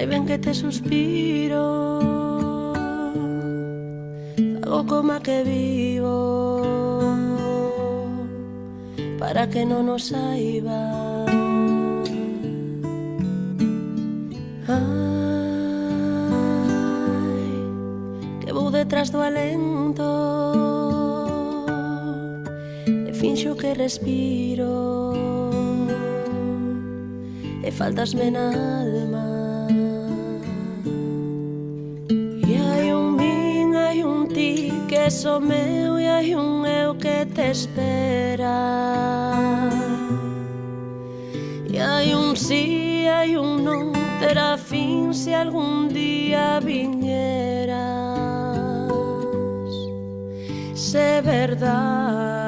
Ai ben que te suspiro, fago como que vivo para que non nos saiba. Ai, que vou detrás do alento e finxo que respiro e faltasme na alma. E hai un min, hai un ti que so meu e hai un eu que te espera. E hai un si, hai un non, terá fin se algún día viñeras. Se verdad